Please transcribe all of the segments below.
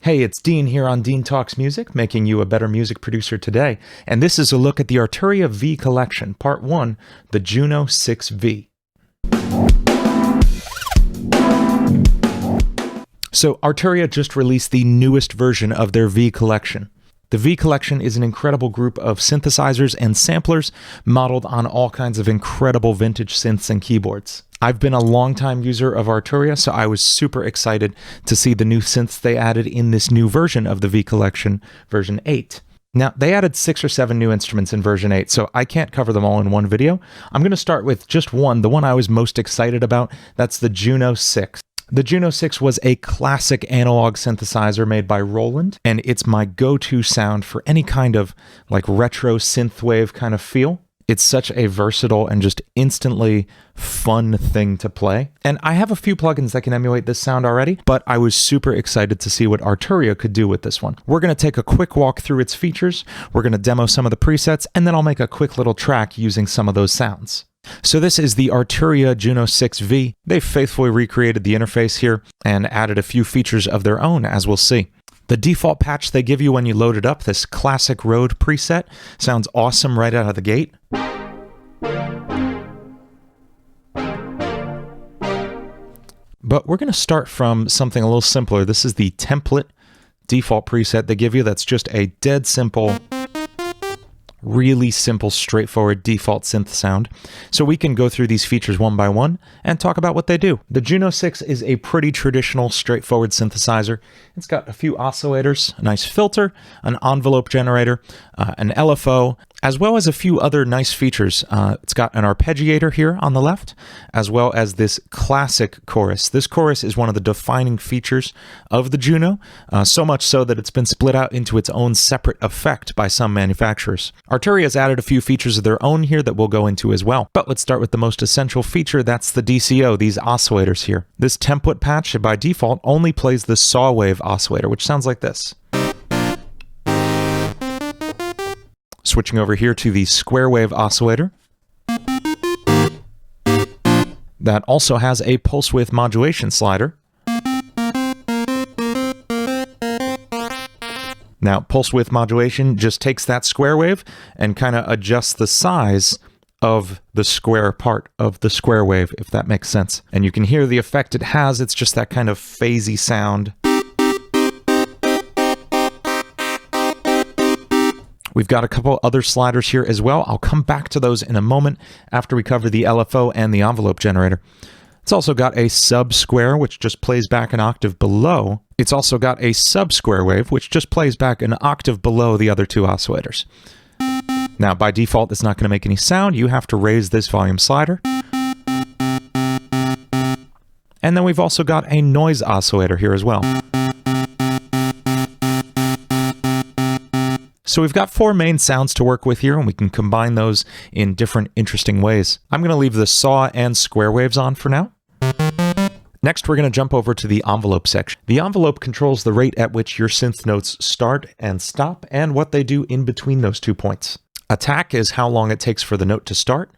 Hey, it's Dean here on Dean Talks Music, making you a better music producer today. And this is a look at the Arturia V Collection, Part 1, the Juno 6V. So Arturia just released the newest version of their V Collection. The V Collection is an incredible group of synthesizers and samplers modeled on all kinds of incredible vintage synths and keyboards. I've been a longtime user of Arturia, so I was super excited to see the new synths they added in this new version of the V Collection, version 8. Now, they added 6 or 7 new instruments in version 8, so I can't cover them all in one video. I'm going to start with just one, the one I was most excited about. That's the Juno 6. The Juno 6 was a classic analog synthesizer made by Roland, and it's my go-to sound for any kind of like retro synthwave kind of feel. It's such a versatile and just instantly fun thing to play. And I have a few plugins that can emulate this sound already, but I was super excited to see what Arturia could do with this one. We're going to take a quick walk through its features, we're going to demo some of the presets, and then I'll make a quick little track using some of those sounds. So this is the Arturia Juno 6 V. They've faithfully recreated the interface here and added a few features of their own, as we'll see. The default patch they give you when you load it up, this Classic Road preset, sounds awesome right out of the gate. But we're going to start from something a little simpler. This is the template default preset they give you that's just a dead simple, really simple, straightforward default synth sound. So we can go through these features one by one and talk about what they do. The Juno 6 is a pretty traditional, straightforward synthesizer. It's got a few oscillators, a nice filter, an envelope generator, an LFO, as well as a few other nice features. It's got an arpeggiator here on the left, as well as this classic chorus. This chorus is one of the defining features of the Juno, so much so that it's been split out into its own separate effect by some manufacturers. Arturia has added a few features of their own here that we'll go into as well. But let's start with the most essential feature, that's the DCO, these oscillators here. This template patch by default only plays the saw wave oscillator, which sounds like this. Switching over here to the square wave oscillator. That also has a pulse width modulation slider. Now, pulse width modulation just takes that square wave and kind of adjusts the size of the square part of the square wave, if that makes sense. And you can hear the effect it has. It's just that kind of phasey sound. We've got a couple other sliders here as well. I'll come back to those in a moment after we cover the LFO and the envelope generator. It's also got a sub-square, which just plays back an octave below. It's also got a sub-square wave, which just plays back an octave below the other two oscillators. Now, by default, it's not going to make any sound. You have to raise this volume slider. And then we've also got a noise oscillator here as well. So we've got 4 main sounds to work with here, and we can combine those in different interesting ways. I'm going to leave the saw and square waves on for now. Next, we're going to jump over to the envelope section. The envelope controls the rate at which your synth notes start and stop, and what they do in between those 2 points. Attack is how long it takes for the note to start.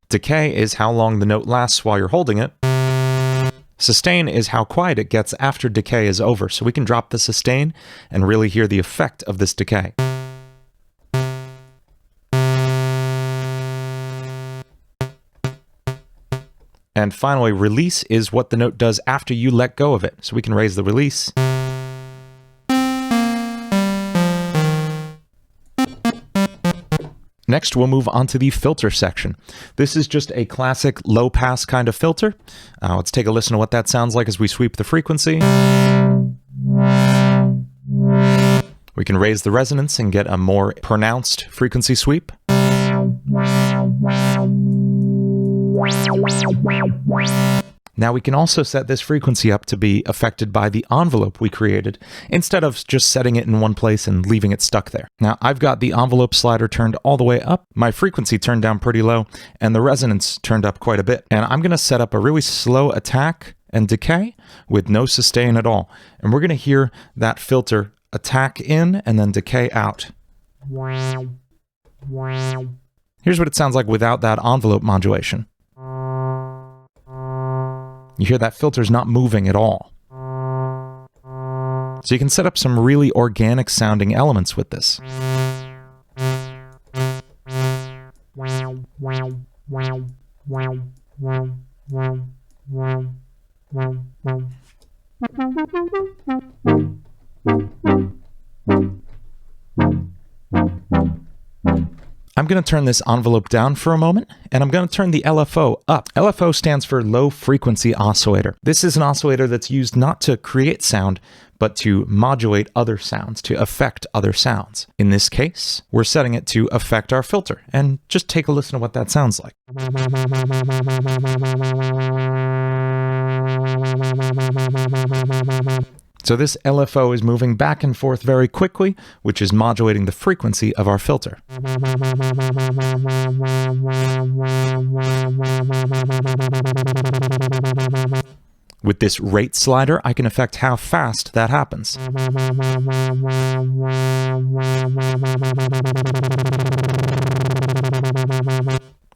Decay is how long the note lasts while you're holding it. Sustain is how quiet it gets after decay is over, so we can drop the sustain and really hear the effect of this decay. And finally, release is what the note does after you let go of it, so we can raise the release. Next, we'll move on to the filter section. This is just a classic low-pass kind of filter. Let's take a listen to what that sounds like as we sweep the frequency. We can raise the resonance and get a more pronounced frequency sweep. Now we can also set this frequency up to be affected by the envelope we created, instead of just setting it in one place and leaving it stuck there. Now I've got the envelope slider turned all the way up, my frequency turned down pretty low, and the resonance turned up quite a bit. And I'm going to set up a really slow attack and decay with no sustain at all. And we're going to hear that filter attack in and then decay out. Here's what it sounds like without that envelope modulation. You hear that filter's not moving at all. So you can set up some really organic sounding elements with this. I'm going to turn this envelope down for a moment, and I'm going to turn the LFO up. LFO stands for low frequency oscillator. This is an oscillator that's used not to create sound, but to modulate other sounds, to affect other sounds. In this case, we're setting it to affect our filter, and just take a listen to what that sounds like. So this LFO is moving back and forth very quickly, which is modulating the frequency of our filter. With this rate slider, I can affect how fast that happens.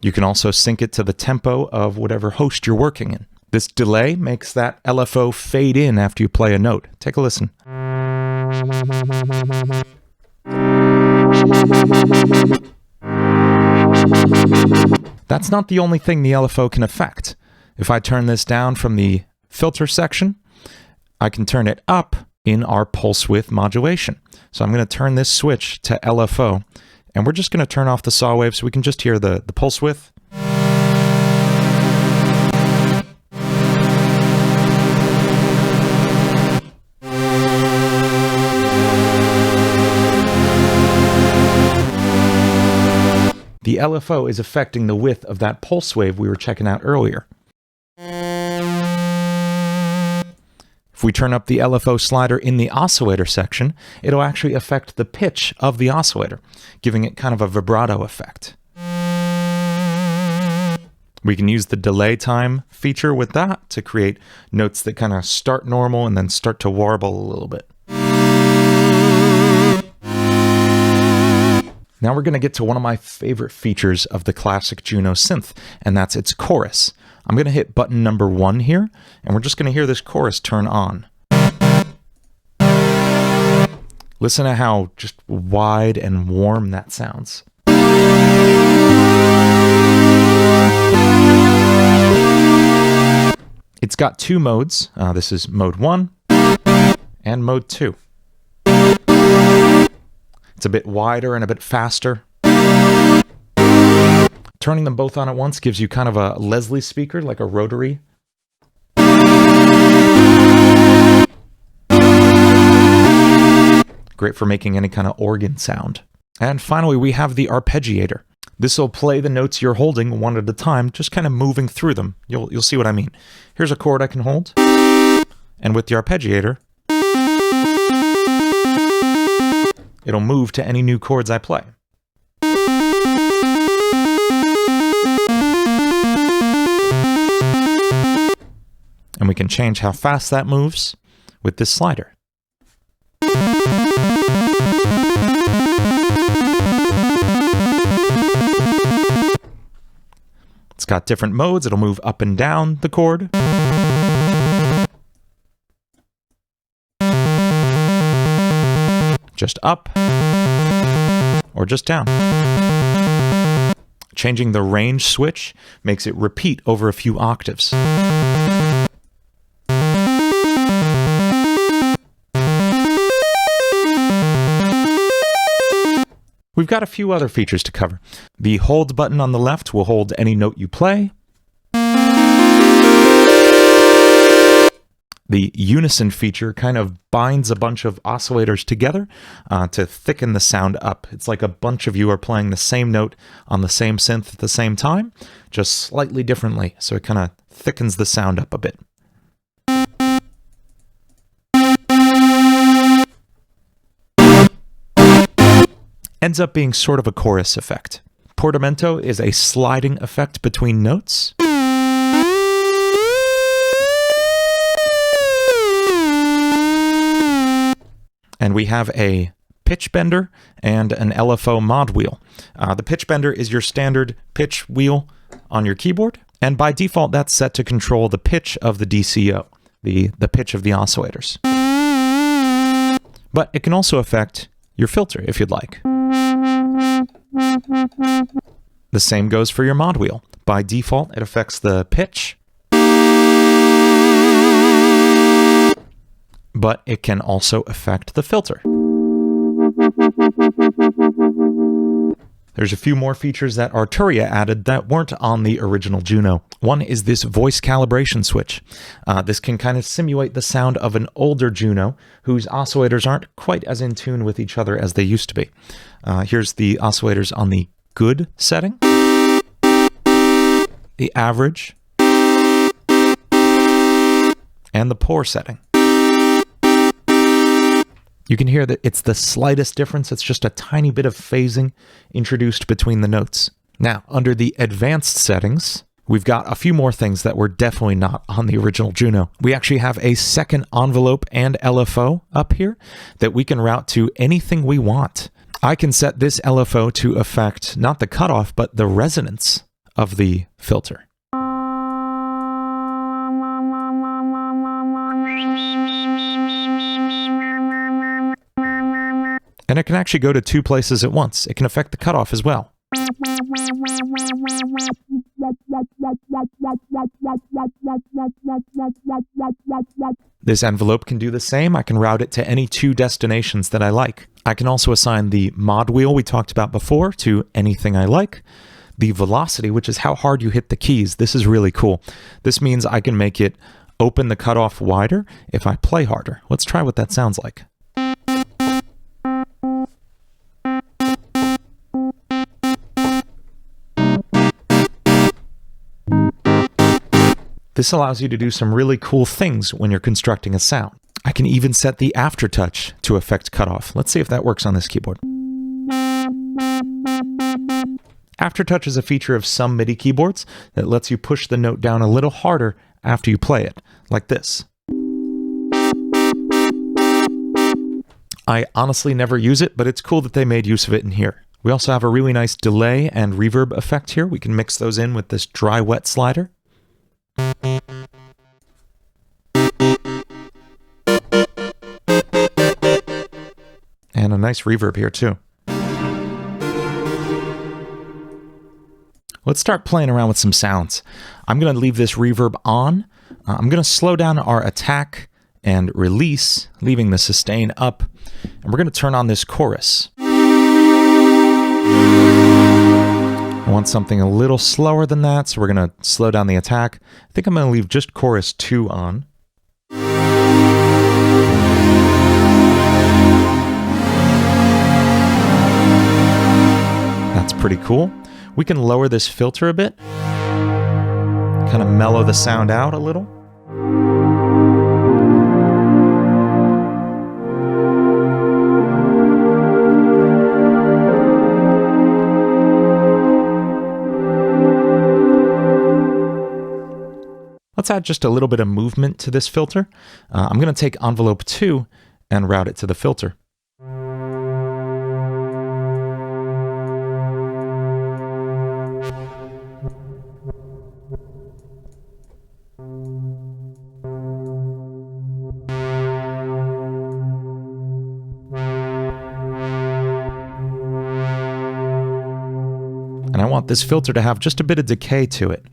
You can also sync it to the tempo of whatever host you're working in. This delay makes that LFO fade in after you play a note. Take a listen. That's not the only thing the LFO can affect. If I turn this down from the filter section, I can turn it up in our pulse width modulation. So I'm going to turn this switch to LFO, and we're just going to turn off the saw wave so we can just hear the pulse width. The LFO is affecting the width of that pulse wave we were checking out earlier. If we turn up the LFO slider in the oscillator section, it'll actually affect the pitch of the oscillator, giving it kind of a vibrato effect. We can use the delay time feature with that to create notes that kind of start normal and then start to warble a little bit. Now we're going to get to one of my favorite features of the classic Juno synth, and that's its chorus. I'm going to hit button number 1 here, and we're just going to hear this chorus turn on. Listen to how just wide and warm that sounds. It's got 2 modes. This is mode 1 and mode 2. It's a bit wider and a bit faster. Turning them both on at once gives you kind of a Leslie speaker, like a rotary. Great for making any kind of organ sound. And finally, we have the arpeggiator. This will play the notes you're holding one at a time, just kind of moving through them. You'll see what I mean. Here's a chord I can hold. And with the arpeggiator, it'll move to any new chords I play. And we can change how fast that moves with this slider. It's got different modes. It'll move up and down the chord. Just up, or just down. Changing the range switch makes it repeat over a few octaves. We've got a few other features to cover. The hold button on the left will hold any note you play. The unison feature kind of binds a bunch of oscillators together to thicken the sound up. It's like a bunch of you are playing the same note on the same synth at the same time, just slightly differently, so it kind of thickens the sound up a bit. Ends up being sort of a chorus effect. Portamento is a sliding effect between notes. And we have a pitch bender and an LFO mod wheel. The pitch bender is your standard pitch wheel on your keyboard, And by default, that's set to control the pitch of the DCO, the pitch of the oscillators. But it can also affect your filter if you'd like. The same goes for your mod wheel. By default, it affects the pitch, but it can also affect the filter. There's a few more features that Arturia added that weren't on the original Juno. One is this voice calibration switch. This can kind of simulate the sound of an older Juno whose oscillators aren't quite as in tune with each other as they used to be. Here's the oscillators on the good setting, the average, and the poor setting. You can hear that it's the slightest difference. It's just a tiny bit of phasing introduced between the notes. Now, under the advanced settings, we've got a few more things that were definitely not on the original Juno. We actually have a second envelope and LFO up here that we can route to anything we want. I can set this LFO to affect not the cutoff, but the resonance of the filter. And it can actually go to two places at once. It can affect the cutoff as well. This envelope can do the same. I can route it to any two destinations that I like. I can also assign the mod wheel we talked about before to anything I like. The velocity, which is how hard you hit the keys. This is really cool. This means I can make it open the cutoff wider if I play harder. Let's try what that sounds like. This allows you to do some really cool things when you're constructing a sound. I can even set the aftertouch to affect cutoff. Let's see if that works on this keyboard. Aftertouch is a feature of some MIDI keyboards that lets you push the note down a little harder after you play it, like this. I honestly never use it, but it's cool that they made use of it in here. We also have a really nice delay and reverb effect here. We can mix those in with this dry-wet slider. And a nice reverb here too. Let's start playing around with some sounds. I'm going to leave this reverb on. I'm going to slow down our attack and release, leaving the sustain up. And we're going to turn on this chorus. I want something a little slower than that, so we're going to slow down the attack. I think I'm going to leave just chorus 2 on. That's pretty cool. We can lower this filter a bit, kind of mellow the sound out a little. Let's add just a little bit of movement to this filter. I'm going to take envelope 2 and route it to the filter. And I want this filter to have just a bit of decay to it.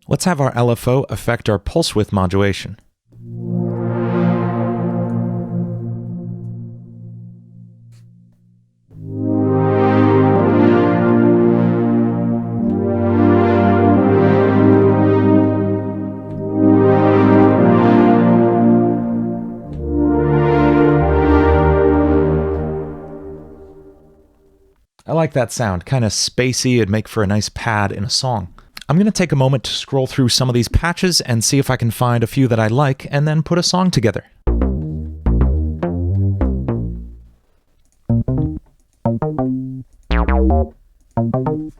Let's have our LFO affect our pulse width modulation. I like that sound, kind of spacey. It'd make for a nice pad in a song. I'm going to take a moment to scroll through some of these patches and see if I can find a few that I like and then put a song together. Okay,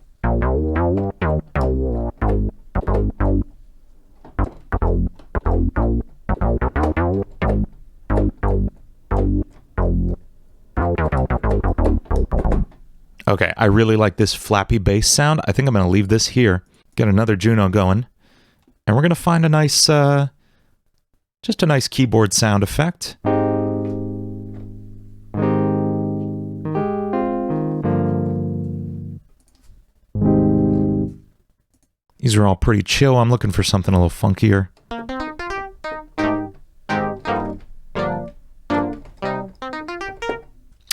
I really like this flappy bass sound. I think I'm going to leave this here, get another Juno going, and we're going to find a nice, just a nice keyboard sound effect. These are all pretty chill. I'm looking for something a little funkier.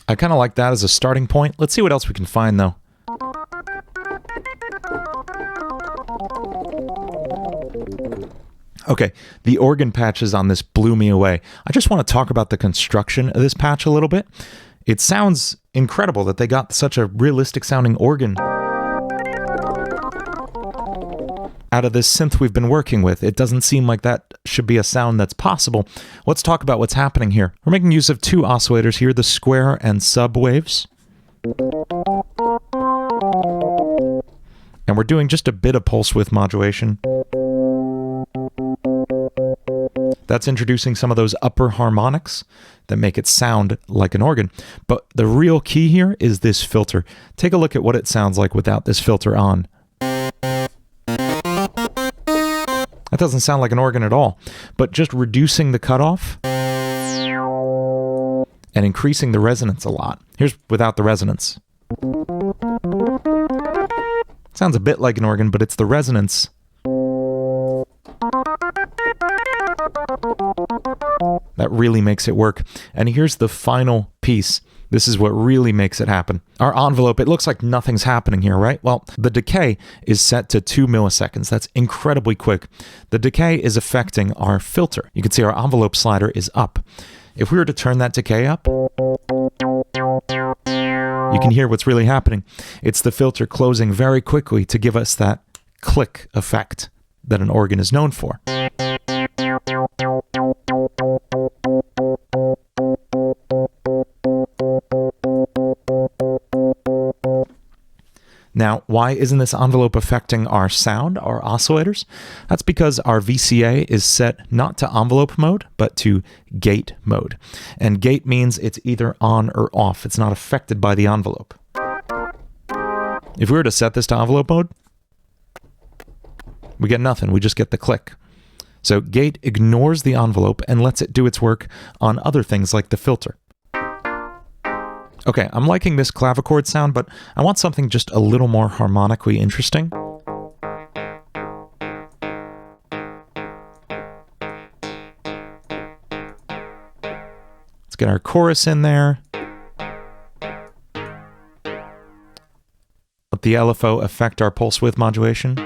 I kind of like that as a starting point. Let's see what else we can find, though. Okay, the organ patches on this blew me away. I just want to talk about the construction of this patch a little bit. It sounds incredible that they got such a realistic sounding organ out of this synth we've been working with. It doesn't seem like that should be a sound that's possible. Let's talk about what's happening here. We're making use of two oscillators here, the square and sub waves. And we're doing just a bit of pulse width modulation. That's introducing some of those upper harmonics that make it sound like an organ. But the real key here is this filter. Take a look at what it sounds like without this filter on. That doesn't sound like an organ at all. But just reducing the cutoff and increasing the resonance a lot. Here's without the resonance. Sounds a bit like an organ, but it's the resonance that really makes it work. And here's the final piece. This is what really makes it happen. Our envelope, it looks like nothing's happening here, right? Well, the decay is set to 2 milliseconds. That's incredibly quick. The decay is affecting our filter. You can see our envelope slider is up. If we were to turn that decay up, you can hear what's really happening. It's the filter closing very quickly to give us that click effect that an organ is known for. Now, why isn't this envelope affecting our sound, our oscillators? That's because our VCA is set not to envelope mode, but to gate mode. And gate means it's either on or off. It's not affected by the envelope. If we were to set this to envelope mode, we get nothing. We just get the click. So gate ignores the envelope and lets it do its work on other things like the filter. Okay, I'm liking this clavichord sound, but I want something just a little more harmonically interesting. Let's get our chorus in there. Let the LFO affect our pulse width modulation.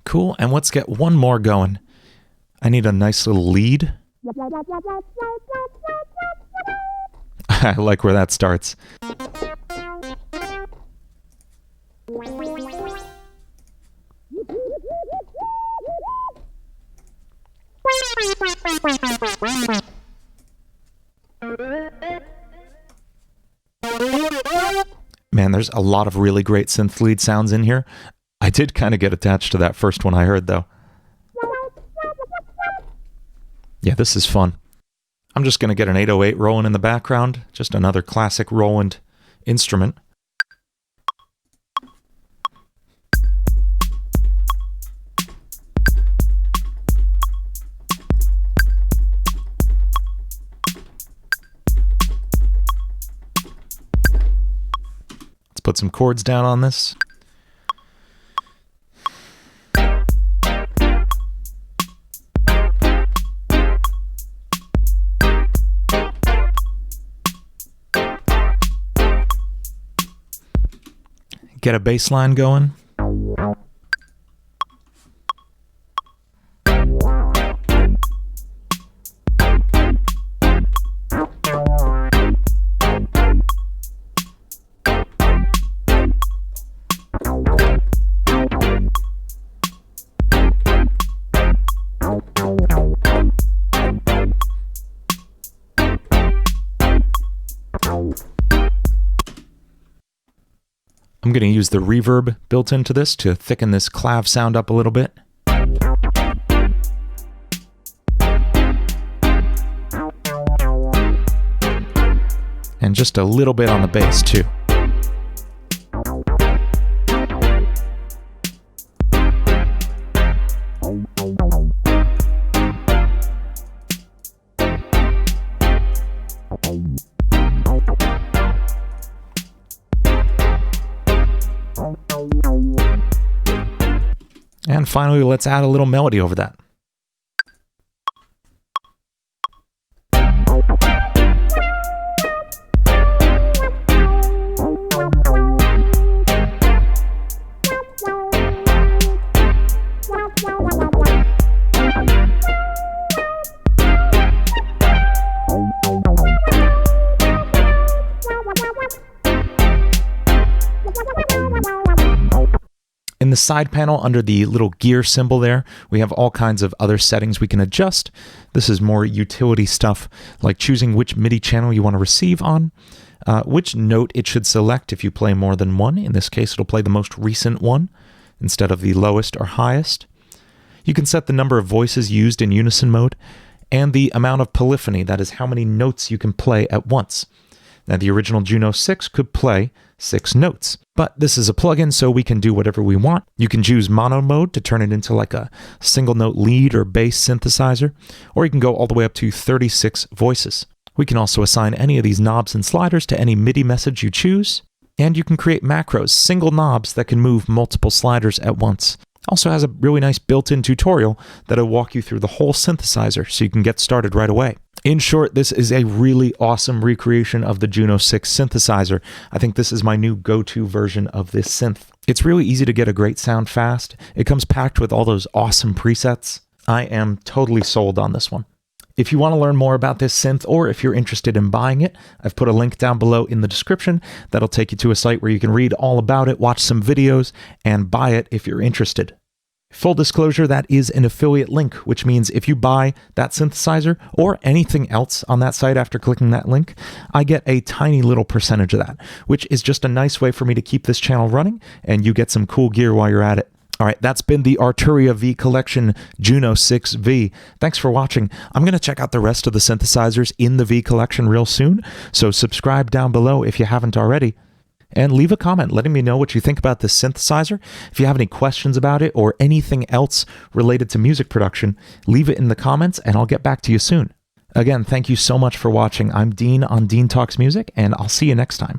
Cool, and let's get one more going. I need a nice little lead. I like where that starts. Man, there's a lot of really great synth lead sounds in here. I did kind of get attached to that first one I heard, though. Yeah, this is fun. I'm just going to get an 808 rolling in the background. Just another classic Roland instrument. Let's put some chords down on this. get a bass line going. I'm going to use the reverb built into this to thicken this clav sound up a little bit. And just a little bit on the bass too. And finally, let's add a little melody over that. In the side panel, under the little gear symbol there, we have all kinds of other settings we can adjust. This is more utility stuff, like choosing which MIDI channel you want to receive on, which note it should select if you play more than one. In this case, it'll play the most recent one instead of the lowest or highest. You can set the number of voices used in unison mode, and the amount of polyphony, that is how many notes you can play at once. Now, the original Juno 6 could play 6 notes, but this is a plugin, so we can do whatever we want. You can choose mono mode to turn it into like a single note lead or bass synthesizer, or you can go all the way up to 36 voices. We can also assign any of these knobs and sliders to any MIDI message you choose, and you can create macros, single knobs that can move multiple sliders at once. Also has a really nice built-in tutorial that'll walk you through the whole synthesizer so you can get started right away. In short, this is a really awesome recreation of the Juno 6 synthesizer. I think this is my new go-to version of this synth. It's really easy to get a great sound fast. It comes packed with all those awesome presets. I am totally sold on this one. If you want to learn more about this synth, or if you're interested in buying it, I've put a link down below in the description that'll take you to a site where you can read all about it, watch some videos, and buy it if you're interested. Full disclosure, that is an affiliate link, which means if you buy that synthesizer or anything else on that site after clicking that link, I get a tiny little percentage of that, which is just a nice way for me to keep this channel running, and you get some cool gear while you're at it. All right, that's been the Arturia V Collection Juno 6 V. Thanks for watching. I'm going to check out the rest of the synthesizers in the V Collection real soon, so subscribe down below if you haven't already. And leave a comment letting me know what you think about this synthesizer. If you have any questions about it or anything else related to music production, leave it in the comments and I'll get back to you soon. Again, thank you so much for watching. I'm Dean on Dean Talks Music, and I'll see you next time.